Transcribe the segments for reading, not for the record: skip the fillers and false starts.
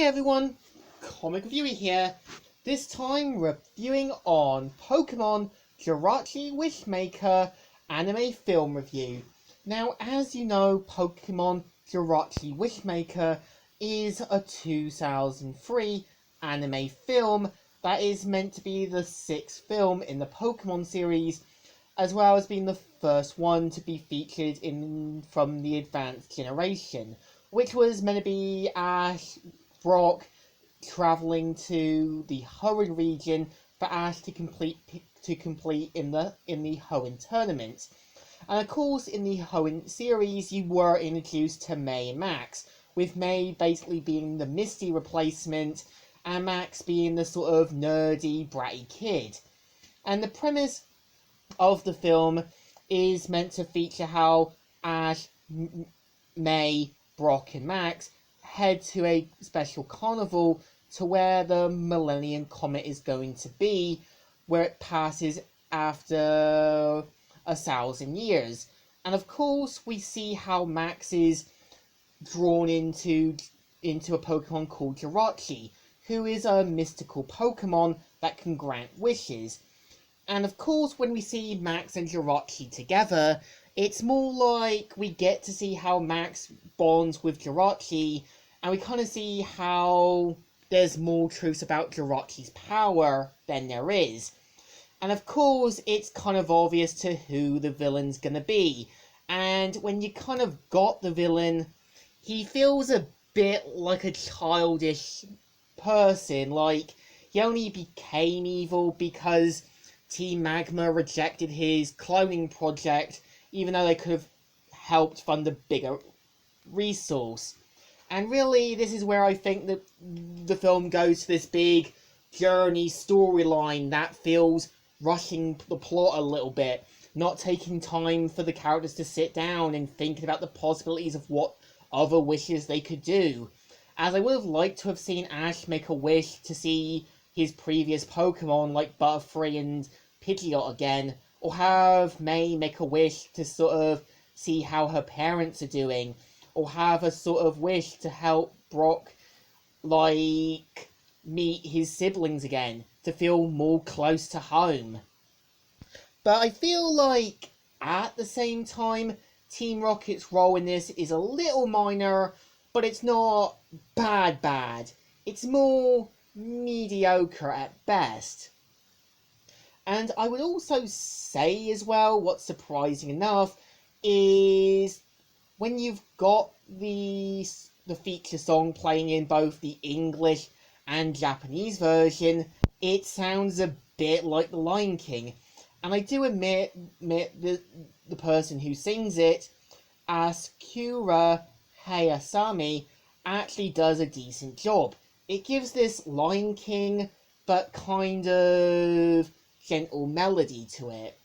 everyone, Comic Reviewer here, this time reviewing on Pokemon Jirachi Wish anime film review. Now, as you know, Pokemon Jirachi Wish is a 2003 anime film that is meant to be the 6th film in the Pokemon series, as well as being the first one to be featured from the advanced generation, which was meant to be Ash, Brock traveling to the Hoenn region for Ash to complete in the Hoenn tournament. And of course, in the Hoenn series, you were introduced to May and Max, with May basically being the Misty replacement, and Max being the sort of nerdy, bratty kid. And the premise of the film is meant to feature how Ash, May, Brock, and Max head to a special carnival to where the Millennium Comet is going to be, where it passes after 1,000 years. And of course, we see how Max is drawn into a Pokemon called Jirachi, who is a mystical Pokemon that can grant wishes. And of course, when we see Max and Jirachi together, it's more like we get to see how Max bonds with Jirachi, and we kind of see how there's more truth about Jirachi's power than there is. And of course, it's kind of obvious to who the villain's gonna be. And when you kind of got the villain, he feels a bit like a childish person. Like, he only became evil because Team Magma rejected his cloning project, even though they could have helped fund a bigger resource. And really, this is where I think that the film goes to this big journey storyline that feels rushing the plot a little bit, not taking time for the characters to sit down and think about the possibilities of what other wishes they could do. As I would have liked to have seen Ash make a wish to see his previous Pokemon like Butterfree and Pidgeot again, or have May make a wish to sort of see how her parents are doing, or have a sort of wish to help Brock, like, meet his siblings again, to feel more close to home. But I feel like, at the same time, Team Rocket's role in this is a little minor, but it's not bad. It's more mediocre at best. And I would also say as well, what's surprising enough, is when you've got the feature song playing in both the English and Japanese version, it sounds a bit like The Lion King. And I do admit the person who sings it, Asakura Hayasami, actually does a decent job. It gives this Lion King, but kind of gentle melody to it.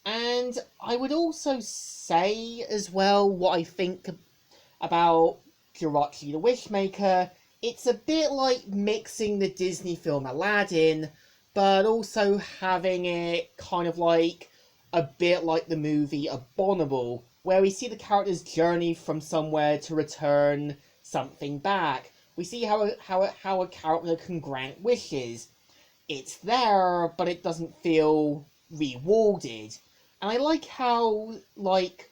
And I would also say as well what I think about Jirachi the Wishmaker. It's a bit like mixing the Disney film Aladdin, but also having it kind of like a bit like the movie Abominable, where we see the character's journey from somewhere to return something back. We see how a character can grant wishes. It's there, but it doesn't feel rewarded. And I like how, like,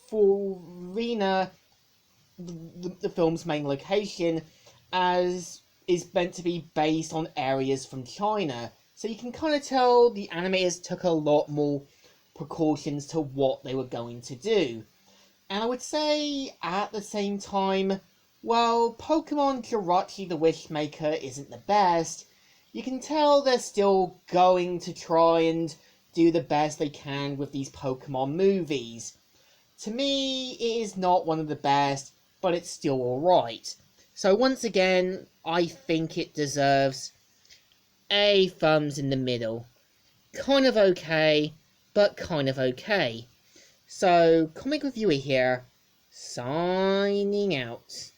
for Rena, the film's main location, as is meant to be based on areas from China. So you can kind of tell the animators took a lot more precautions to what they were going to do. And I would say, at the same time, while Pokemon Jirachi the Wishmaker isn't the best, you can tell they're still going to try and do the best they can with these Pokemon movies. To me, it is not one of the best, but it's still alright. So once again, I think it deserves a thumbs in the middle. Kind of okay, but kind of okay. So, Comic Reviewer here, signing out.